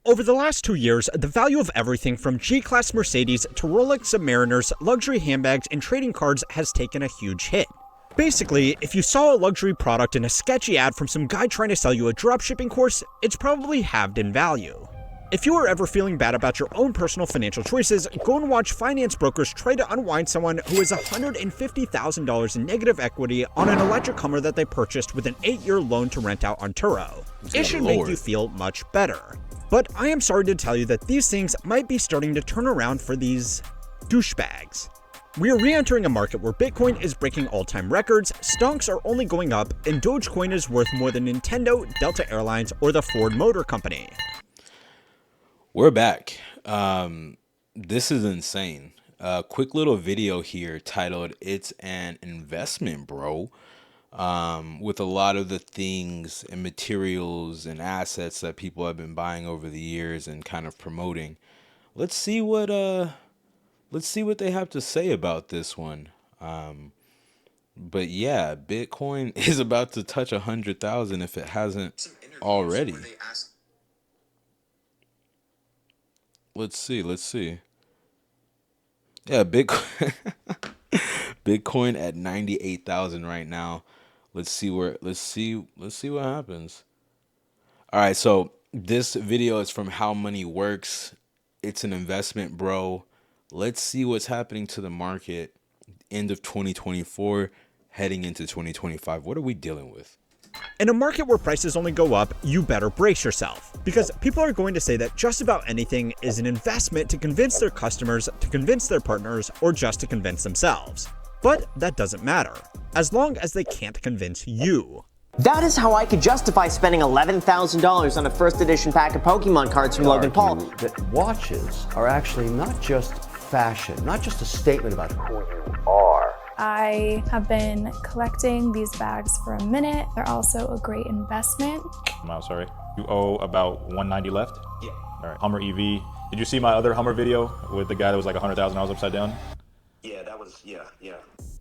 Over the last 2 years, the value of everything from G-Class Mercedes to Rolex Submariners, luxury handbags, and trading cards has taken a huge hit. Basically, if you saw a luxury product in a sketchy ad from some guy trying to sell you a dropshipping course, it's probably halved in value. If you are ever feeling bad about your own personal financial choices, go and watch finance brokers try to unwind someone who has $150,000 in negative equity on an electric Hummer that they purchased with an 8-year loan to rent out on Turo. It should make you feel much better. But I am sorry to tell you that these things might be starting to turn around for these douchebags. We are re-entering a market where Bitcoin is breaking all-time records, stonks are only going up, and Dogecoin is worth more than Nintendo, Delta Airlines, or the Ford Motor Company. We're back. This is insane. Quick little video here titled "It's an Investment, Bro," with a lot of the things and materials and assets that people have been buying over the years and kind of promoting. Let's see what they have to say about this one. But yeah, Bitcoin is about to touch 100,000 if it hasn't already. Let's see. Yeah, Bitcoin at 98,000 right now. Let's see what happens. All right, so this video is from How Money Works. It's an investment, bro. Let's see what's happening to the market end of 2024, heading into 2025. What are we dealing with? In a market where prices only go up, you better brace yourself, because people are going to say that just about anything is an investment to convince their customers, to convince their partners, or just to convince themselves. But that doesn't matter, as long as they can't convince you. That is how I could justify spending $11,000 on a first edition pack of Pokemon cards from Logan Paul. That watches are actually not just fashion, not just a statement about who you are. I have been collecting these bags for a minute. They're also a great investment. I'm sorry. You owe about $190 left? Yeah. All right. Hummer EV. Did you see my other Hummer video with the guy that was like $100,000 upside down? Yeah, that was, yeah.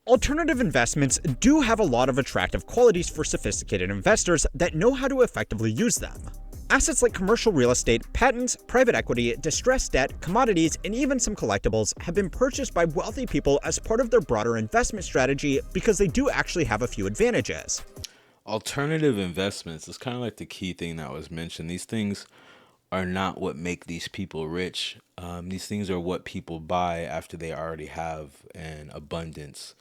Alternative investments do have a lot of attractive qualities for sophisticated investors that know how to effectively use them. Assets like commercial real estate, patents, private equity, distressed debt, commodities, and even some collectibles have been purchased by wealthy people as part of their broader investment strategy because they do actually have a few advantages. Alternative investments is kind of like the key thing that was mentioned. These things are not what make these people rich. These things are what people buy after they already have an abundance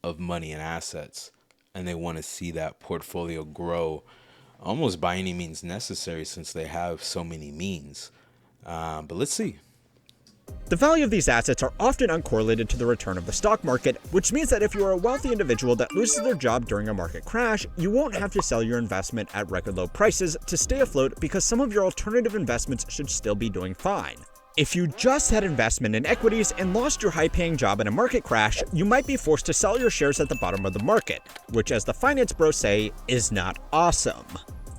of money and assets, and they want to see that portfolio grow almost by any means necessary since they have so many means. But let's see. The value of these assets are often uncorrelated to the return of the stock market, which means that if you are a wealthy individual that loses their job during a market crash, you won't have to sell your investment at record low prices to stay afloat because some of your alternative investments should still be doing fine. If you just had investment in equities and lost your high-paying job in a market crash, you might be forced to sell your shares at the bottom of the market, which, as the finance bros say, is not awesome.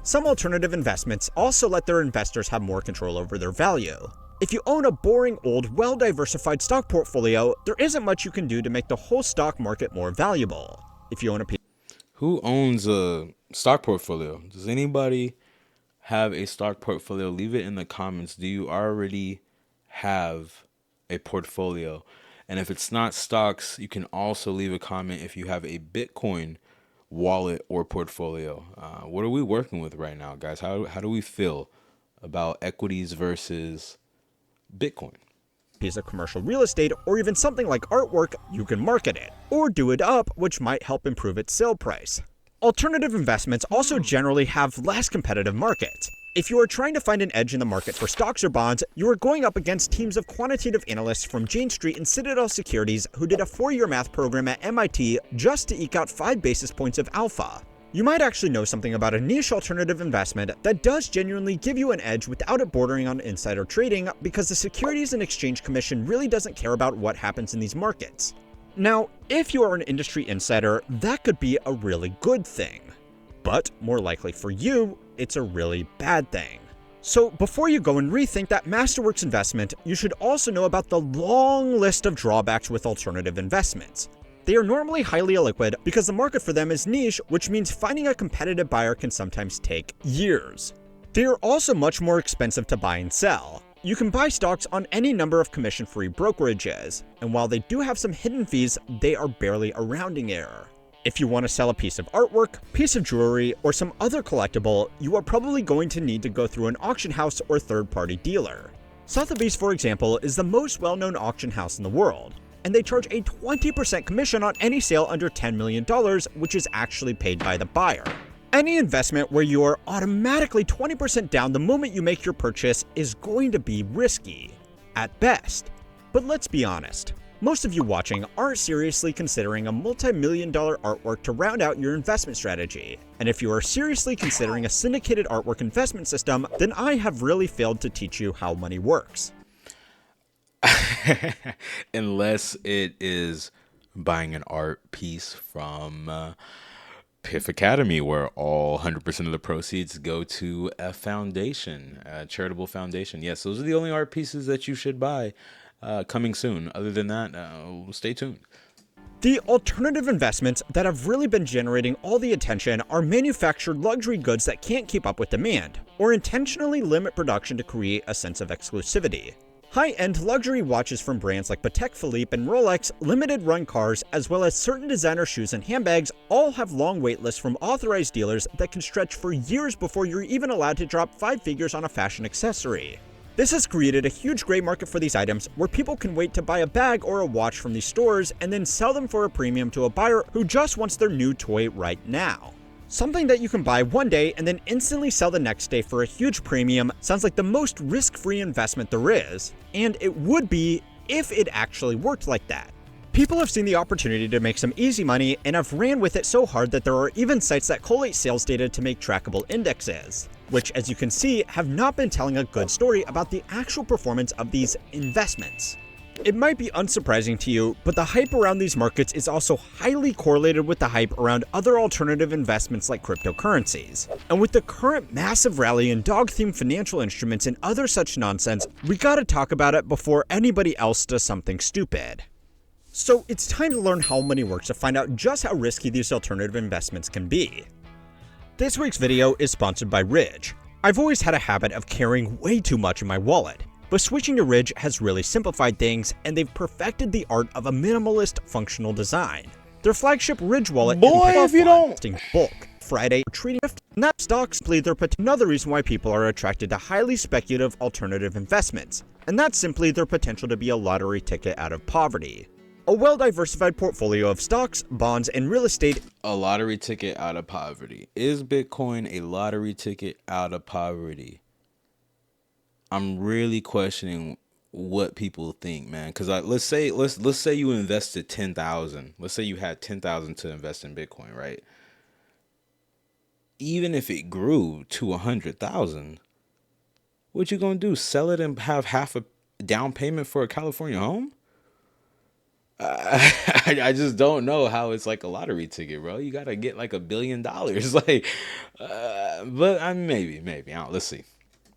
Some alternative investments also let their investors have more control over their value. If you own a boring, old, well-diversified stock portfolio, there isn't much you can do to make the whole stock market more valuable. If you own a piece... Who owns a stock portfolio? Does anybody have a stock portfolio? Leave it in the comments. Do you already have a portfolio? And if it's not stocks, you can also leave a comment if you have a Bitcoin wallet or portfolio. What are we working with right now, guys? How do we feel about equities versus Bitcoin? Piece of commercial real estate, or even something like artwork, you can market it, or do it up, which might help improve its sale price. Alternative investments also generally have less competitive markets. If you are trying to find an edge in the market for stocks or bonds, you are going up against teams of quantitative analysts from Jane Street and Citadel Securities who did a 4-year math program at MIT just to eke out 5 basis points of alpha. You might actually know something about a niche alternative investment that does genuinely give you an edge without it bordering on insider trading, because the Securities and Exchange Commission really doesn't care about what happens in these markets. Now, if you are an industry insider, that could be a really good thing. But more likely for you, it's a really bad thing. So before you go and rethink that Masterworks investment, you should also know about the long list of drawbacks with alternative investments. They are normally highly illiquid because the market for them is niche, which means finding a competitive buyer can sometimes take years. They are also much more expensive to buy and sell. You can buy stocks on any number of commission-free brokerages, and while they do have some hidden fees, they are barely a rounding error. If you want to sell a piece of artwork, piece of jewelry, or some other collectible, you are probably going to need to go through an auction house or third-party dealer. Sotheby's, for example, is the most well-known auction house in the world, and they charge a 20% commission on any sale under $10 million, which is actually paid by the buyer. Any investment where you are automatically 20% down the moment you make your purchase is going to be risky, at best. But let's be honest, most of you watching aren't seriously considering a multi-million-dollar artwork to round out your investment strategy. And if you are seriously considering a syndicated artwork investment system, then I have really failed to teach you how money works. Unless it is buying an art piece from Piff Academy, where all 100% of the proceeds go to a foundation, a charitable foundation. Yes, those are the only art pieces that you should buy. Coming soon. Other than that, stay tuned. The alternative investments that have really been generating all the attention are manufactured luxury goods that can't keep up with demand, or intentionally limit production to create a sense of exclusivity. High-end luxury watches from brands like Patek Philippe and Rolex, limited-run cars, as well as certain designer shoes and handbags all have long wait lists from authorized dealers that can stretch for years before you're even allowed to drop 5 figures on a fashion accessory. This has created a huge gray market for these items where people can wait to buy a bag or a watch from these stores and then sell them for a premium to a buyer who just wants their new toy right now. Something that you can buy one day and then instantly sell the next day for a huge premium sounds like the most risk-free investment there is, and it would be if it actually worked like that. People have seen the opportunity to make some easy money and have ran with it so hard that there are even sites that collate sales data to make trackable indexes, which, as you can see, have not been telling a good story about the actual performance of these investments. It might be unsurprising to you, but the hype around these markets is also highly correlated with the hype around other alternative investments like cryptocurrencies. And with the current massive rally in dog-themed financial instruments and other such nonsense, we gotta talk about it before anybody else does something stupid. So it's time to learn how money works to find out just how risky these alternative investments can be. This week's video is sponsored by Ridge. I've always had a habit of carrying way too much in my wallet, but switching to Ridge has really simplified things, and they've perfected the art of a minimalist functional design. Their flagship Ridge wallet If you don't. bulk Friday treating not stocks bleed their another reason why people are attracted to highly speculative alternative investments, and that's simply their potential to be a lottery ticket out of poverty. A well-diversified portfolio of stocks, bonds, and real estate. A lottery ticket out of poverty. Is Bitcoin a lottery ticket out of poverty? I'm really questioning what people think, man. Because let's say you invested 10,000. Let's say you had 10,000 to invest in Bitcoin, right? Even if it grew to 100,000, what you gonna do? Sell it and have half a down payment for a California home? I just don't know how it's like a lottery ticket, bro. You gotta get like $1 billion, like, but maybe. Let's see.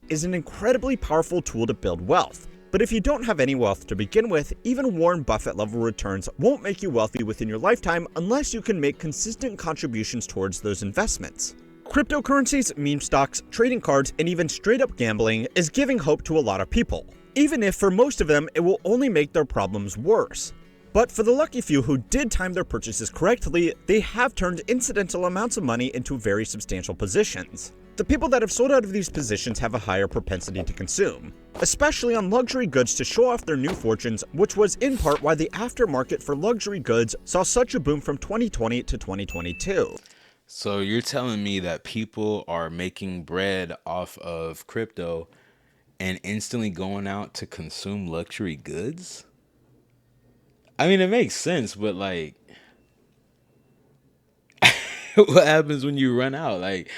Is an incredibly powerful tool to build wealth. But if you don't have any wealth to begin with, even Warren Buffett level returns won't make you wealthy within your lifetime unless you can make consistent contributions towards those investments. Cryptocurrencies, meme stocks, trading cards, and even straight up gambling is giving hope to a lot of people, even if for most of them it will only make their problems worse. But for the lucky few who did time their purchases correctly, they have turned incidental amounts of money into very substantial positions. The people that have sold out of these positions have a higher propensity to consume, especially on luxury goods to show off their new fortunes, which was in part why the aftermarket for luxury goods saw such a boom from 2020 to 2022. So you're telling me that people are making bread off of crypto and instantly going out to consume luxury goods? I mean, it makes sense, but like, what happens when you run out? Like,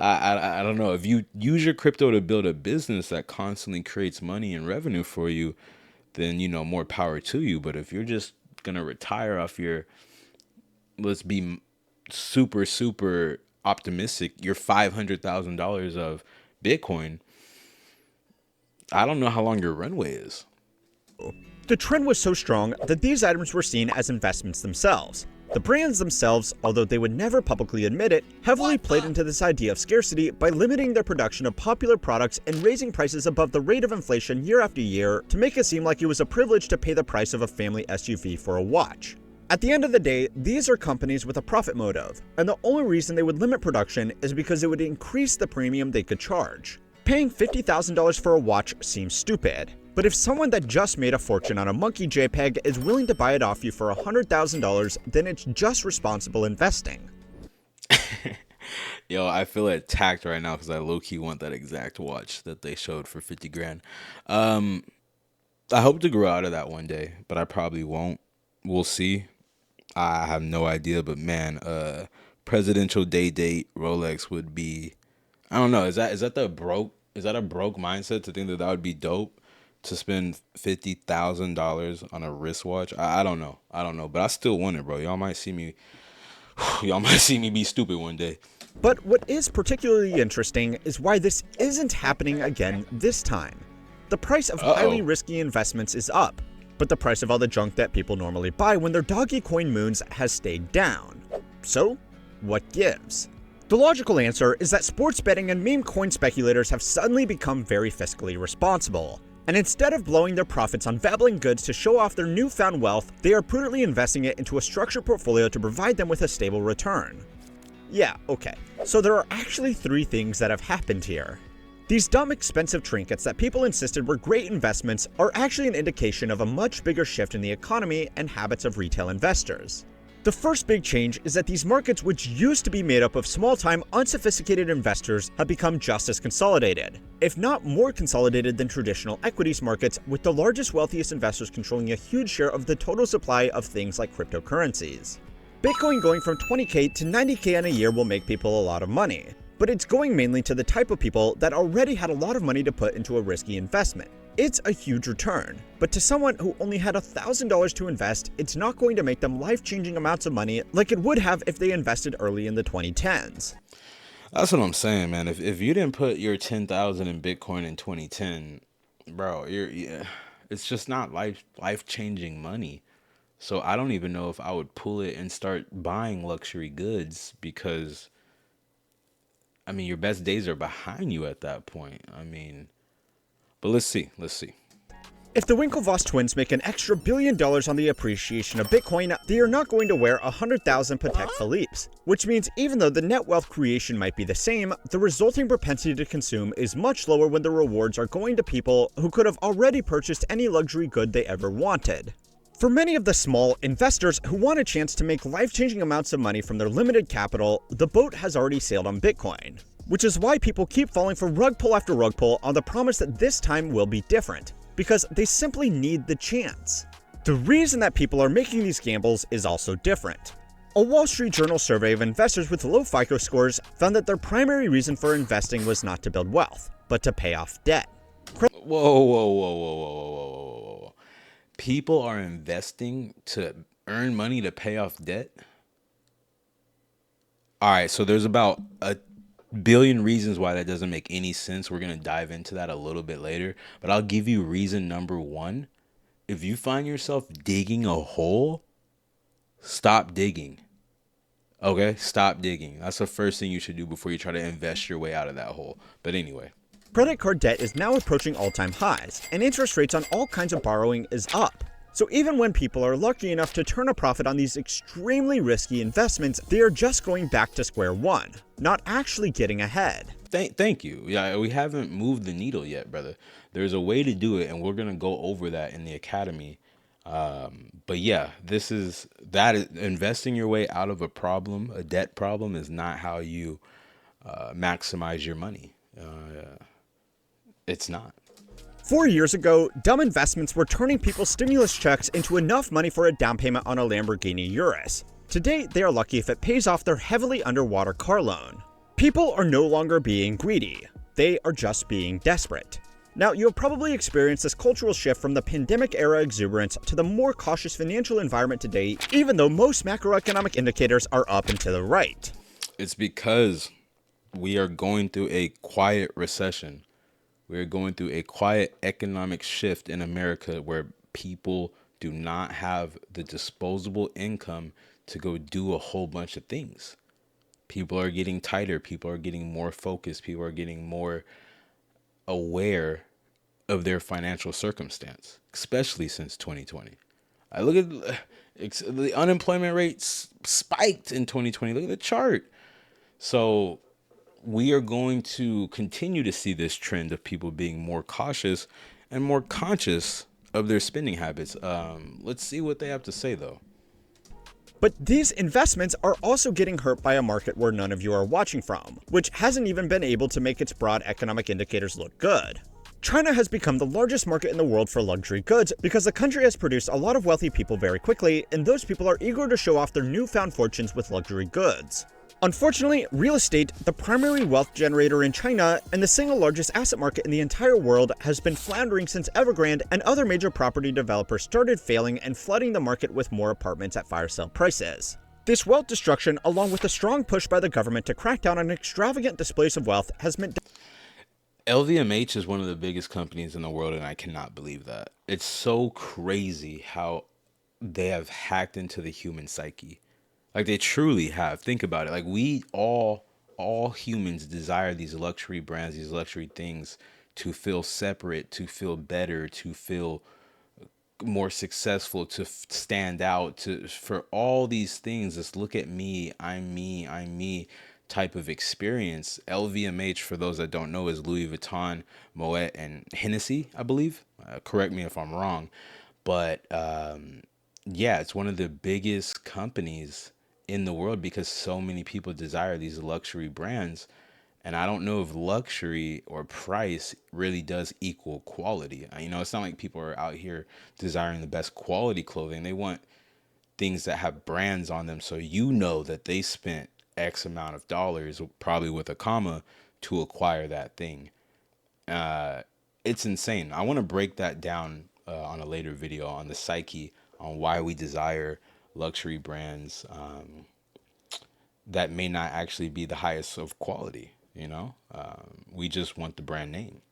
I don't know. If you use your crypto to build a business that constantly creates money and revenue for you, then, you know, more power to you. But if you're just going to retire off your, let's be super, super optimistic, your $500,000 of Bitcoin, I don't know how long your runway is. The trend was so strong that these items were seen as investments themselves. The brands themselves, although they would never publicly admit it, heavily played into this idea of scarcity by limiting their production of popular products and raising prices above the rate of inflation year after year to make it seem like it was a privilege to pay the price of a family SUV for a watch. At the end of the day, these are companies with a profit motive, and the only reason they would limit production is because it would increase the premium they could charge. Paying $50,000 for a watch seems stupid, but if someone that just made a fortune on a monkey JPEG is willing to buy it off you for $100,000, then it's just responsible investing. Yo, I feel attacked right now because I low-key want that exact watch that they showed for 50 grand. I hope to grow out of that one day, but I probably won't. We'll see. I have no idea, but man, presidential day date Rolex would be, I don't know, is that a broke mindset to think that would be dope to spend $50,000 on a wristwatch? I don't know, but I still want it, bro. Y'all might see me be stupid one day. But what is particularly interesting is why this isn't happening again this time. The price of highly risky investments is up, but the price of all the junk that people normally buy when their Dogecoin moons has stayed down. So, what gives? The logical answer is that sports betting and meme coin speculators have suddenly become very fiscally responsible. And instead of blowing their profits on babbling goods to show off their newfound wealth, they are prudently investing it into a structured portfolio to provide them with a stable return. Yeah, okay. So there are actually 3 things that have happened here. These dumb expensive trinkets that people insisted were great investments are actually an indication of a much bigger shift in the economy and habits of retail investors. The first big change is that these markets, which used to be made up of small-time, unsophisticated investors, have become just as consolidated, if not more consolidated than traditional equities markets, with the largest, wealthiest investors controlling a huge share of the total supply of things like cryptocurrencies. Bitcoin going from 20k to 90k in a year will make people a lot of money, but it's going mainly to the type of people that already had a lot of money to put into a risky investment. It's a huge return, but to someone who only had $1,000 to invest, it's not going to make them life-changing amounts of money like it would have if they invested early in the 2010s. That's what I'm saying, man. If you didn't put your 10,000 in Bitcoin in 2010, bro, it's just not life-changing money. So I don't even know if I would pull it and start buying luxury goods because, I mean, your best days are behind you at that point. I mean, but let's see. If the Winklevoss twins make an extra $1 billion on the appreciation of Bitcoin, they are not going to wear 100,000 Patek Philippe's, which means even though the net wealth creation might be the same, the resulting propensity to consume is much lower when the rewards are going to people who could have already purchased any luxury good they ever wanted. For many of the small investors who want a chance to make life-changing amounts of money from their limited capital, the boat has already sailed on Bitcoin, which is why people keep falling for rug pull after rug pull on the promise that this time will be different, because they simply need the chance. The reason that people are making these gambles is also different. A Wall Street Journal survey of investors with low FICO scores found that their primary reason for investing was not to build wealth, but to pay off debt. Whoa. People are investing to earn money to pay off debt? All right, so there's about a billion reasons why that doesn't make any sense. We're going to dive into that a little bit later, but I'll give you reason number 1. If you find yourself digging a hole, stop digging. Okay, stop digging. That's the first thing you should do before you try to invest your way out of that hole. But anyway. Credit card debt is now approaching all-time highs, and interest rates on all kinds of borrowing is up. So even when people are lucky enough to turn a profit on these extremely risky investments, they are just going back to square one, not actually getting ahead. Thank you. Yeah, we haven't moved the needle yet, brother. There's a way to do it, and we're going to go over that in the academy. But yeah, investing your way out of a debt problem is not how you maximize your money. It's not. 4 years ago, dumb investments were turning people's stimulus checks into enough money for a down payment on a Lamborghini Urus. Today, they are lucky if it pays off their heavily underwater car loan. People are no longer being greedy. They are just being desperate. Now, you have probably experienced this cultural shift from the pandemic-era exuberance to the more cautious financial environment today, even though most macroeconomic indicators are up and to the right. It's because we are going through a quiet recession. We're going through a quiet economic shift in America where people do not have the disposable income to go do a whole bunch of things. People are getting tighter. People are getting more focused. People are getting more aware of their financial circumstance, especially since 2020. I look at the unemployment rates spiked in 2020. Look at the chart. So we are going to continue to see this trend of people being more cautious and more conscious of their spending habits. Let's see what they have to say, though. But these investments are also getting hurt by a market where none of you are watching from, which hasn't even been able to make its broad economic indicators look good. China has become the largest market in the world for luxury goods because the country has produced a lot of wealthy people very quickly, and those people are eager to show off their newfound fortunes with luxury goods. Unfortunately, real estate, the primary wealth generator in China and the single largest asset market in the entire world, has been floundering since Evergrande and other major property developers started failing and flooding the market with more apartments at fire sale prices. This wealth destruction, along with a strong push by the government to crack down on extravagant displays of wealth, has meant LVMH is one of the biggest companies in the world, and I cannot believe that. It's so crazy how they have hacked into the human psyche. Like, they truly have. Think about it. Like, we all humans desire these luxury brands, these luxury things, to feel separate, to feel better, to feel more successful, to stand out, for all these things. Just look at me, I'm me type of experience. LVMH, for those that don't know, is Louis Vuitton, Moet, and Hennessy, I believe. Correct me if I'm wrong. But yeah, it's one of the biggest companies in the world because so many people desire these luxury brands. And I don't know if luxury or price really does equal quality. You know, it's not like people are out here desiring the best quality clothing. They want things that have brands on them, so you know that they spent X amount of dollars, probably with a comma, to acquire that thing. It's insane. I want to break that down on a later video on the psyche, on why we desire luxury brands that may not actually be the highest of quality. You know, we just want the brand name.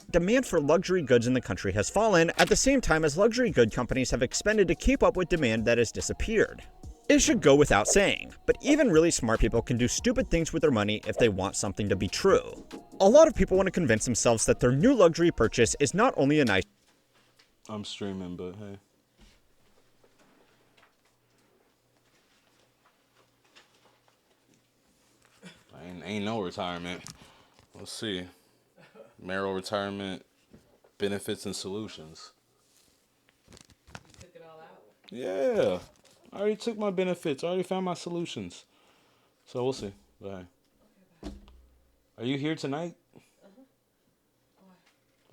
Demand for luxury goods in the country has fallen at the same time as luxury good companies have expended to keep up with demand that has disappeared. It should go without saying, but even really smart people can do stupid things with their money if they want something to be true. A lot of people want to convince themselves that their new luxury purchase is not only a nice... I'm streaming, but hey. Ain't no retirement. Let's see. Marital retirement benefits and solutions. You took it all out? Yeah. I already took my benefits. I already found my solutions. So we'll see. Bye. Okay, bye. Are you here tonight? Uh-huh.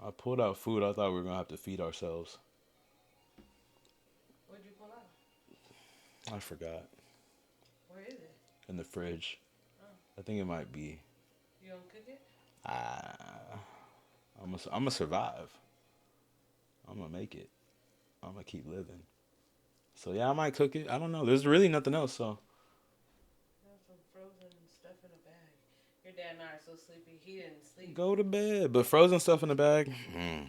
Why? I pulled out food. I thought we were going to have to feed ourselves. What'd you pull out? I forgot. Where is it? In the fridge. Oh. I think it might be. You don't cook it? I'm gonna survive. I'm gonna make it. I'm gonna keep living. So yeah, I might cook it. I don't know. There's really nothing else. So. There's some frozen stuff in a bag. Your dad and I are so sleepy. He didn't sleep. Go to bed. But frozen stuff in the bag. I know.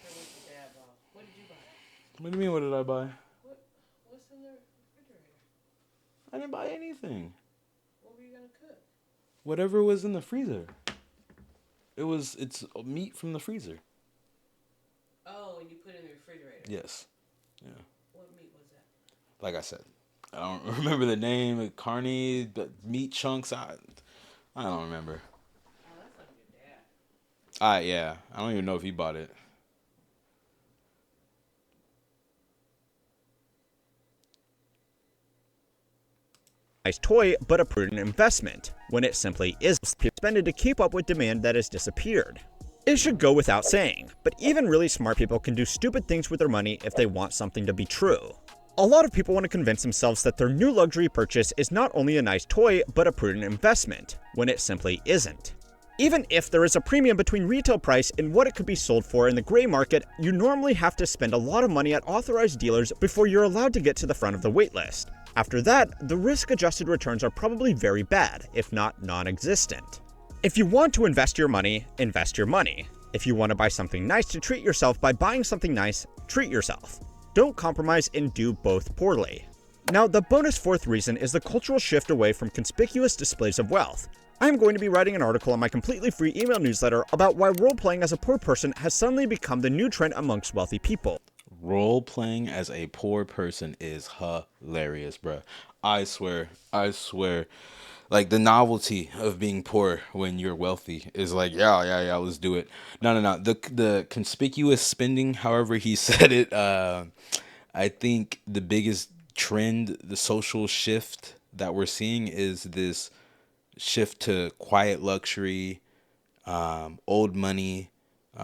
So what's your dad bought? What did you buy? What do you mean? What did I buy? What's in the refrigerator? I didn't buy anything. What were you gonna cook? Whatever was in the freezer. It's meat from the freezer. Oh, and you put it in the refrigerator. Yes. Yeah. What meat was that? Like I said, I don't remember the name. Carne, the meat chunks. I don't remember. Oh, that's not your dad. Yeah. I don't even know if he bought it. nice toy, but a prudent investment, when it simply is expended to keep up with demand that has disappeared. It should go without saying, but even really smart people can do stupid things with their money if they want something to be true. A lot of people want to convince themselves that their new luxury purchase is not only a nice toy, but a prudent investment, when it simply isn't. Even if there is a premium between retail price and what it could be sold for in the gray market, you normally have to spend a lot of money at authorized dealers before you're allowed to get to the front of the waitlist. After that, the risk-adjusted returns are probably very bad, if not non-existent. If you want to invest your money, invest your money. If you want to buy something nice to treat yourself by buying something nice, treat yourself. don't compromise and do both poorly. Now, the bonus fourth reason is the cultural shift away from conspicuous displays of wealth. I am going to be writing an article on my completely free email newsletter about why role-playing as a poor person has suddenly become the new trend amongst wealthy people. Role playing as a poor person is hilarious, bruh. I swear. Like, the novelty of being poor when you're wealthy is like, yeah, let's do it. No. The conspicuous spending, however he said it, I think the biggest trend, the social shift that we're seeing is this shift to quiet luxury, old money,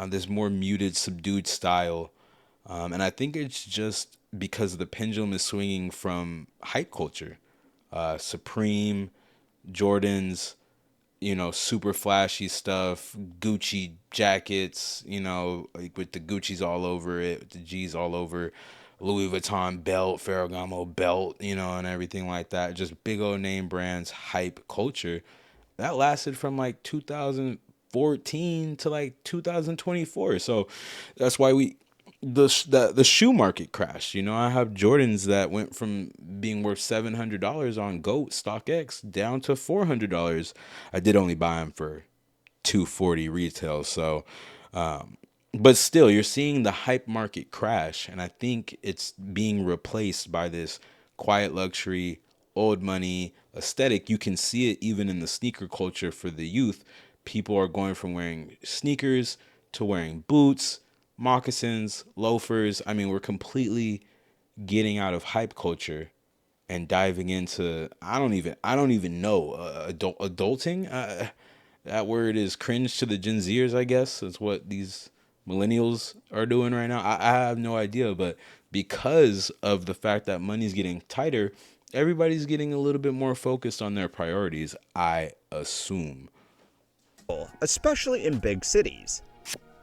this more muted, subdued style. And I think it's just because the pendulum is swinging from hype culture. Supreme, Jordans, super flashy stuff, Gucci jackets, like with the Gucci's all over it, with the G's all over, Louis Vuitton belt, Ferragamo belt, and everything like that. Just big old name brands, hype culture. That lasted from like 2014 to like 2024. So that's why the shoe market crashed. I have Jordans that went from being worth $700 on GOAT StockX down to $400. I did only buy them for $240 retail. So, but still, you're seeing the hype market crash, and I think it's being replaced by this quiet luxury, old money aesthetic. You can see it even in the sneaker culture for the youth. People are going from wearing sneakers to wearing boots, moccasins, loafers. I mean, we're completely getting out of hype culture and diving into I don't even know adulting. That word is cringe to the Gen Zers, I guess. That's what these millennials are doing right now. I have no idea, but because of the fact that money's getting tighter, everybody's getting a little bit more focused on their priorities, I assume. Especially in big cities.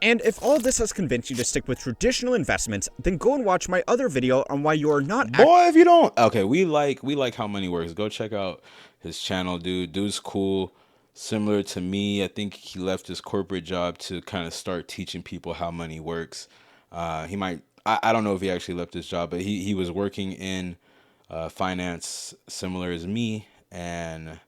And if all this has convinced you to stick with traditional investments, then go and watch my other video on why you are not. Boy, if you don't. Okay, we like How Money Works. Go check out his channel, dude. Dude's cool. Similar to me, I think he left his corporate job to kind of start teaching people how money works. He might. I don't know if he actually left his job, but he was working in finance, similar as me, and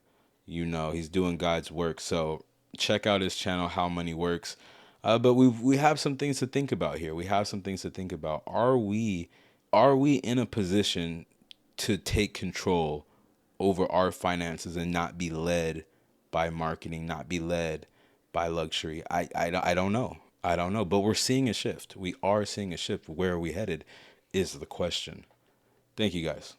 he's doing God's work. So check out his channel, How Money Works. But we have some things to think about here. We have some things to think about. Are we in a position to take control over our finances and not be led by marketing, not be led by luxury? I don't know. But we're seeing a shift. We are seeing a shift. Where are we headed is the question. Thank you, guys.